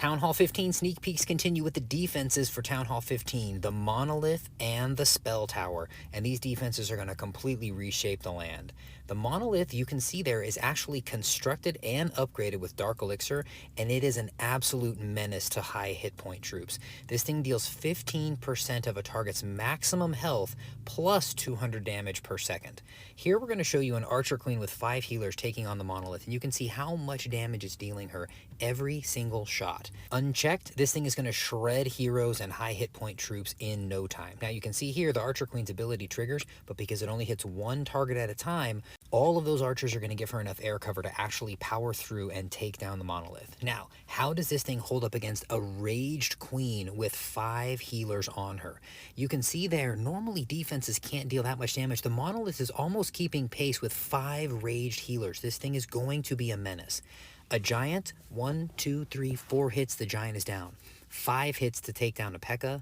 Town Hall 15 sneak peeks continue with the defenses for Town Hall 15, the Monolith and the Spell Tower, and these defenses are going to completely reshape the land. The Monolith, you can see there, is actually constructed and upgraded with Dark Elixir, and it is an absolute menace to high hit point troops. This thing deals 15% of a target's maximum health plus 200 damage per second. Here we're going to show you an Archer Queen with 5 healers taking on the Monolith, and you can see how much damage it's dealing her every single shot. Unchecked, this thing is going to shred heroes and high hit point troops in no time. Now you can see here the Archer Queen's ability triggers, but because it only hits one target at a time, all of those archers are going to give her enough air cover to actually power through and take down the Monolith. Now, how does this thing hold up against a raged queen with 5 healers on her? You can see there, normally defenses can't deal that much damage. The Monolith is almost keeping pace with 5 raged healers. This thing is going to be a menace. A giant, 1, 2, 3, 4 hits, the giant is down. 5 hits to take down a P.E.K.K.A.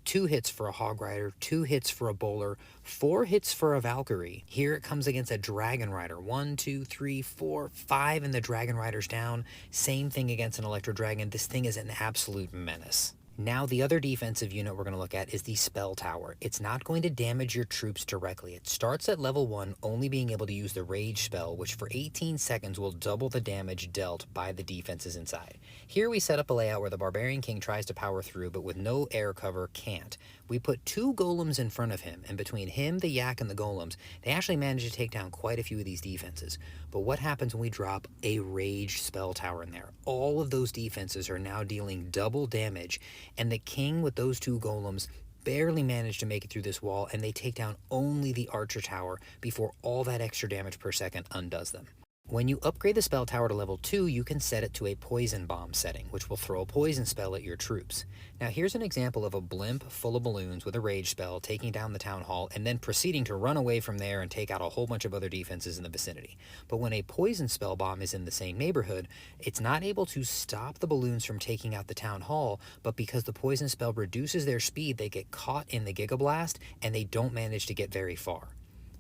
2 hits for a Hog Rider, 2 hits for a Bowler, 4 hits for a Valkyrie. Here it comes against a Dragon Rider. 1, 2, 3, 4, 5, and the Dragon Rider's down. Same thing against an Electro Dragon. This thing is an absolute menace. Now, the other defensive unit we're going to look at is the Spell Tower. It's not going to damage your troops directly. It starts at level 1, only being able to use the Rage spell, which for 18 seconds will double the damage dealt by the defenses inside. Here we set up a layout where the Barbarian King tries to power through, but with no air cover, can't. We put 2 golems in front of him, and between him, the Yak, and the golems, they actually manage to take down quite a few of these defenses. But what happens when we drop a Rage Spell Tower in there? All of those defenses are now dealing double damage, and the king with those 2 golems barely manage to make it through this wall, and they take down only the Archer Tower before all that extra damage per second undoes them. When you upgrade the Spell Tower to level 2, you can set it to a Poison Bomb setting, which will throw a poison spell at your troops. Now here's an example of a blimp full of balloons with a rage spell taking down the Town Hall and then proceeding to run away from there and take out a whole bunch of other defenses in the vicinity. But when a Poison Spell Bomb is in the same neighborhood, it's not able to stop the balloons from taking out the Town Hall, but because the Poison Spell reduces their speed, they get caught in the Giga Blast and they don't manage to get very far.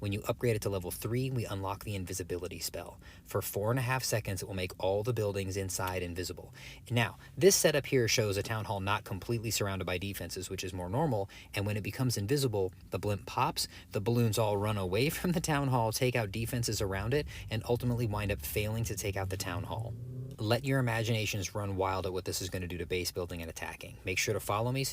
When you upgrade it to level 3, we unlock the Invisibility spell. For 4.5 seconds, it will make all the buildings inside invisible. Now, this setup here shows a Town Hall not completely surrounded by defenses, which is more normal, and when it becomes invisible, the blimp pops, the balloons all run away from the Town Hall, take out defenses around it, and ultimately wind up failing to take out the Town Hall. Let your imaginations run wild at what this is going to do to base building and attacking. Make sure to follow me so